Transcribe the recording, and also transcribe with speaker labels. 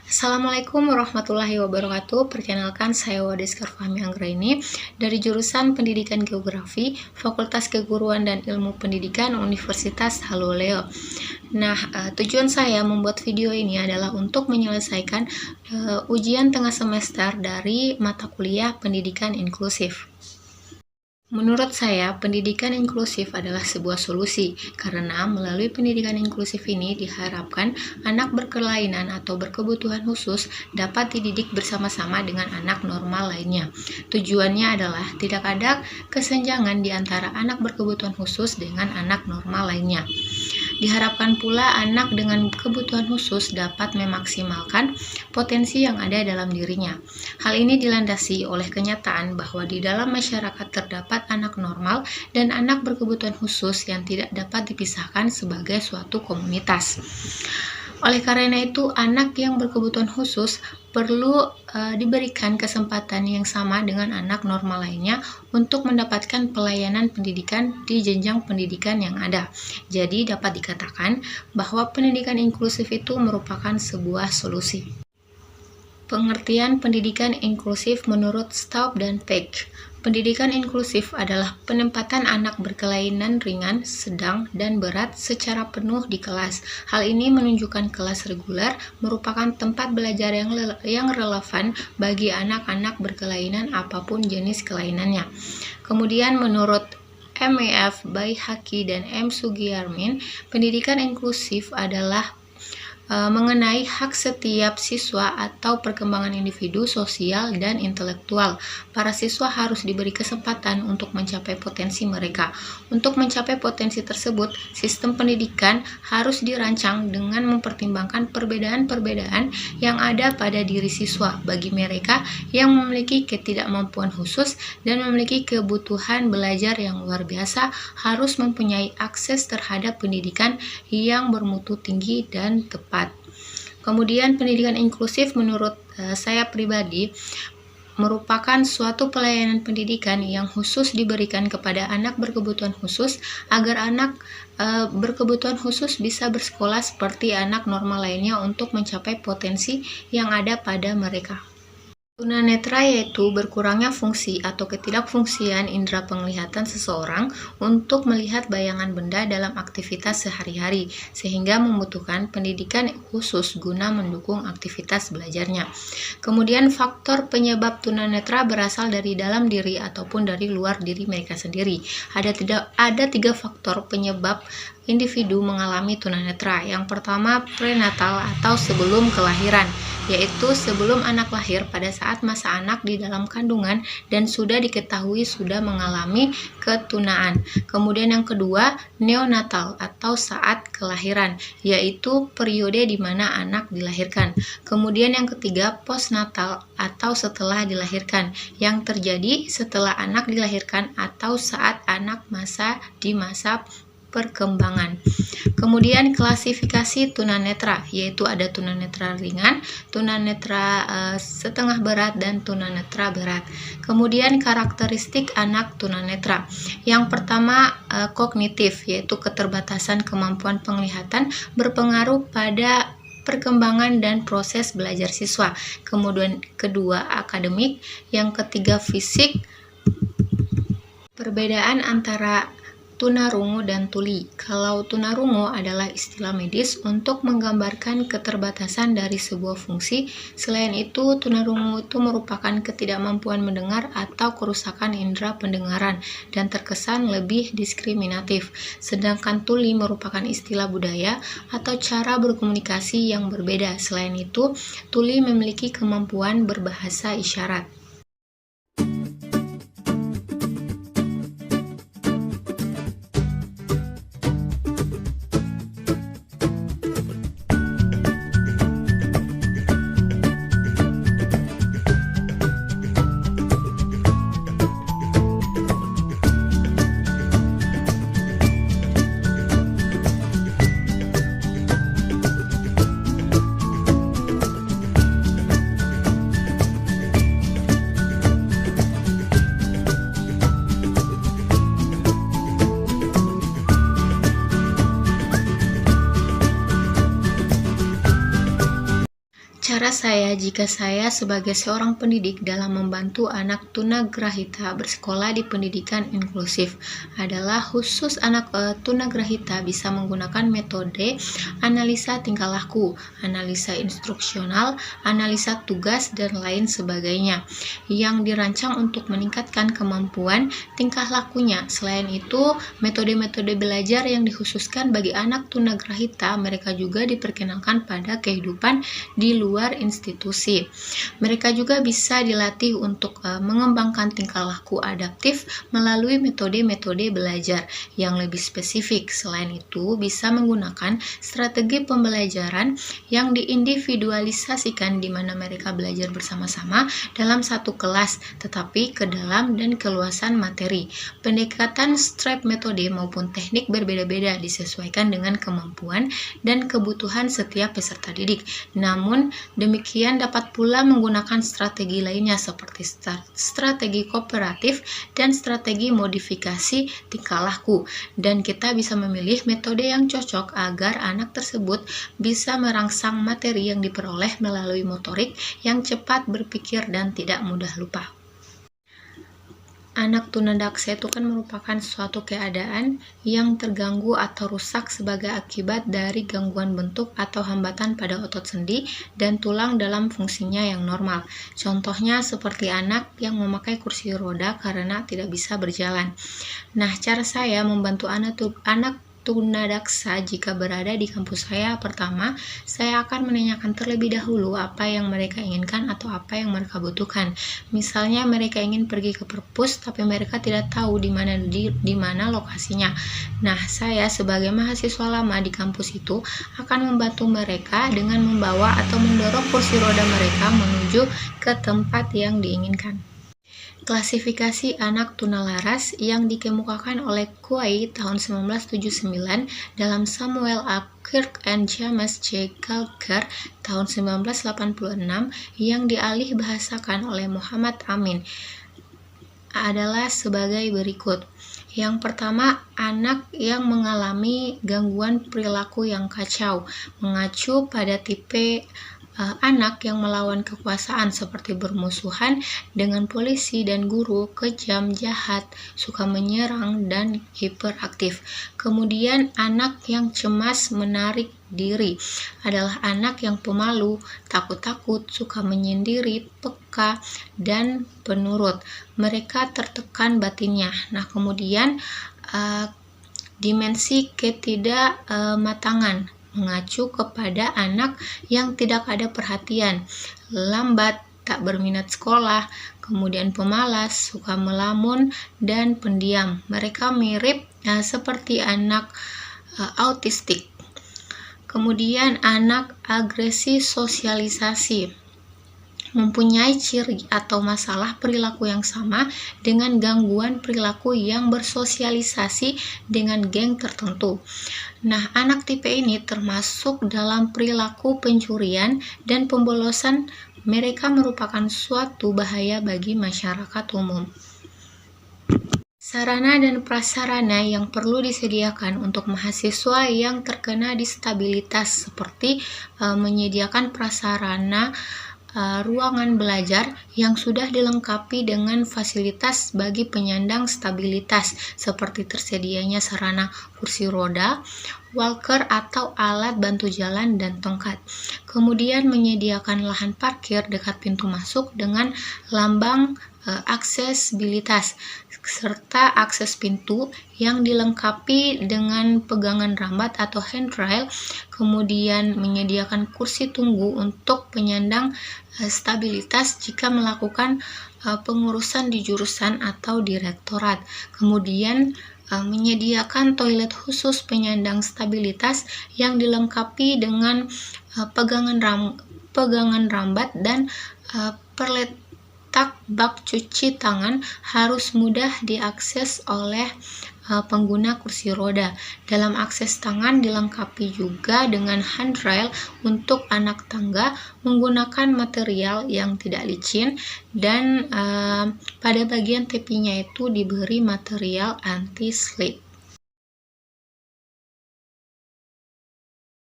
Speaker 1: Assalamualaikum warahmatullahi wabarakatuh. Perkenalkan, saya Wadesker Fahmi Anggraini dari jurusan Pendidikan Geografi, Fakultas Keguruan dan Ilmu Pendidikan Universitas Haloleo. Tujuan saya membuat video ini adalah untuk menyelesaikan ujian tengah semester dari mata kuliah Pendidikan Inklusif. Menurut saya, pendidikan inklusif adalah sebuah solusi, karena melalui pendidikan inklusif ini diharapkan anak berkelainan atau berkebutuhan khusus dapat dididik bersama-sama dengan anak normal lainnya. Tujuannya adalah tidak ada kesenjangan di antara anak berkebutuhan khusus dengan anak normal lainnya. Diharapkan pula anak dengan kebutuhan khusus dapat memaksimalkan potensi yang ada dalam dirinya. Hal ini dilandasi oleh kenyataan bahwa di dalam masyarakat terdapat anak normal dan anak berkebutuhan khusus yang tidak dapat dipisahkan sebagai suatu komunitas. Oleh karena itu, anak yang berkebutuhan khusus perlu diberikan kesempatan yang sama dengan anak normal lainnya untuk mendapatkan pelayanan pendidikan di jenjang pendidikan yang ada. Jadi dapat dikatakan bahwa pendidikan inklusif itu merupakan sebuah solusi. Pengertian pendidikan inklusif menurut Staub dan Peck. Pendidikan inklusif adalah penempatan anak berkelainan ringan, sedang, dan berat secara penuh di kelas. Hal ini menunjukkan kelas reguler merupakan tempat belajar yang relevan bagi anak-anak berkelainan apapun jenis kelainannya. Kemudian menurut MEF Baihaqi dan M. Sugiyarmin, pendidikan inklusif adalah mengenai hak setiap siswa atau perkembangan individu, sosial, dan intelektual. Para siswa harus diberi kesempatan untuk mencapai potensi mereka. Untuk mencapai potensi tersebut, sistem pendidikan harus dirancang dengan mempertimbangkan perbedaan-perbedaan yang ada pada diri siswa. Bagi mereka yang memiliki ketidakmampuan khusus dan memiliki kebutuhan belajar yang luar biasa, harus mempunyai akses terhadap pendidikan yang bermutu tinggi dan tepat. Kemudian pendidikan inklusif menurut saya pribadi merupakan suatu pelayanan pendidikan yang khusus diberikan kepada anak berkebutuhan khusus agar anak berkebutuhan khusus bisa bersekolah seperti anak normal lainnya untuk mencapai potensi yang ada pada mereka. Tunanetra yaitu berkurangnya fungsi atau ketidakfungsian indera penglihatan seseorang untuk melihat bayangan benda dalam aktivitas sehari-hari, sehingga membutuhkan pendidikan khusus guna mendukung aktivitas belajarnya. Kemudian faktor penyebab tunanetra berasal dari dalam diri ataupun dari luar diri mereka sendiri. Ada tiga faktor penyebab individu mengalami tunanetra. Yang pertama, prenatal atau sebelum kelahiran, yaitu sebelum anak lahir pada saat masa anak di dalam kandungan dan sudah diketahui sudah mengalami ketunaan. Kemudian yang kedua, neonatal atau saat kelahiran, yaitu periode di mana anak dilahirkan. Kemudian yang ketiga, postnatal atau setelah dilahirkan, yang terjadi setelah anak dilahirkan atau saat anak di masa perkembangan. Kemudian klasifikasi tunanetra, yaitu ada tunanetra ringan, tunanetra setengah berat, dan tunanetra berat. Kemudian karakteristik anak tunanetra. Yang pertama, kognitif, yaitu keterbatasan kemampuan penglihatan berpengaruh pada perkembangan dan proses belajar siswa. Kemudian kedua, akademik. Yang ketiga, fisik. Perbedaan antara tunarungu dan tuli. Kalau tunarungu adalah istilah medis untuk menggambarkan keterbatasan dari sebuah fungsi. Selain itu, tunarungu itu merupakan ketidakmampuan mendengar atau kerusakan indera pendengaran dan terkesan lebih diskriminatif. Sedangkan tuli merupakan istilah budaya atau cara berkomunikasi yang berbeda. Selain itu, tuli memiliki kemampuan berbahasa isyarat. Cara saya jika saya sebagai seorang pendidik dalam membantu anak tunagrahita bersekolah di pendidikan inklusif adalah khusus anak tunagrahita bisa menggunakan metode analisa tingkah laku, analisa instruksional, analisa tugas, dan lain sebagainya yang dirancang untuk meningkatkan kemampuan tingkah lakunya. Selain itu, metode-metode belajar yang dikhususkan bagi anak tunagrahita mereka juga diperkenalkan pada kehidupan di luar institusi. Mereka juga bisa dilatih untuk mengembangkan tingkah laku adaptif melalui metode-metode belajar yang lebih spesifik. Selain itu, bisa menggunakan strategi pembelajaran yang diindividualisasikan di mana mereka belajar bersama-sama dalam satu kelas, tetapi ke dalam dan keluasan materi. Pendekatan strap metode maupun teknik berbeda-beda disesuaikan dengan kemampuan dan kebutuhan setiap peserta didik. Namun, demikian dapat pula menggunakan strategi lainnya seperti strategi kooperatif dan strategi modifikasi tingkah laku, dan kita bisa memilih metode yang cocok agar anak tersebut bisa merangsang materi yang diperoleh melalui motorik yang cepat berpikir dan tidak mudah lupa. Anak tunadaksa itu kan merupakan suatu keadaan yang terganggu atau rusak sebagai akibat dari gangguan bentuk atau hambatan pada otot sendi dan tulang dalam fungsinya yang normal. Contohnya seperti anak yang memakai kursi roda karena tidak bisa berjalan. Nah, cara saya membantu anak tunadaksa jika berada di kampus saya, pertama, saya akan menanyakan terlebih dahulu apa yang mereka inginkan atau apa yang mereka butuhkan. Misalnya mereka ingin pergi ke perpus tapi mereka tidak tahu di mana lokasinya. Nah, saya sebagai mahasiswa lama di kampus itu akan membantu mereka dengan membawa atau mendorong kursi roda mereka menuju ke tempat yang diinginkan. Klasifikasi anak tunalaras yang dikemukakan oleh Quay tahun 1979 dalam Samuel A. Kirk and James J. Gallagher tahun 1986 yang dialih bahasakan oleh Muhammad Amin adalah sebagai berikut. Yang pertama, anak yang mengalami gangguan perilaku yang kacau, mengacu pada tipe anak yang melawan kekuasaan seperti bermusuhan dengan polisi dan guru, kejam, jahat, suka menyerang, dan hiperaktif. Kemudian anak yang cemas menarik diri adalah anak yang pemalu, takut-takut, suka menyendiri, peka, dan penurut. Mereka tertekan batinnya. Nah, kemudian dimensi ketidakmatangan mengacu kepada anak yang tidak ada perhatian, lambat, tak berminat sekolah, kemudian pemalas, suka melamun, dan pendiam. Mereka mirip seperti anak autistik. Kemudian anak agresi sosialisasi mempunyai ciri atau masalah perilaku yang sama dengan gangguan perilaku yang bersosialisasi dengan geng tertentu. Nah, anak tipe ini termasuk dalam perilaku pencurian dan pembolosan. Mereka merupakan suatu bahaya bagi masyarakat umum. Sarana dan prasarana yang perlu disediakan untuk mahasiswa yang terkena disabilitas seperti menyediakan prasarana ruangan belajar yang sudah dilengkapi dengan fasilitas bagi penyandang stabilitas seperti tersedianya sarana kursi roda, walker atau alat bantu jalan dan tongkat. Kemudian menyediakan lahan parkir dekat pintu masuk dengan lambang aksesibilitas serta akses pintu yang dilengkapi dengan pegangan rambat atau handrail, kemudian menyediakan kursi tunggu untuk penyandang stabilitas jika melakukan pengurusan di jurusan atau direktorat, kemudian menyediakan toilet khusus penyandang stabilitas yang dilengkapi dengan pegangan rambat dan perletak bak cuci tangan harus mudah diakses oleh pengguna kursi roda. Dalam akses tangan dilengkapi juga dengan handrail untuk anak tangga menggunakan material yang tidak licin dan pada bagian tepinya itu diberi material anti-slip.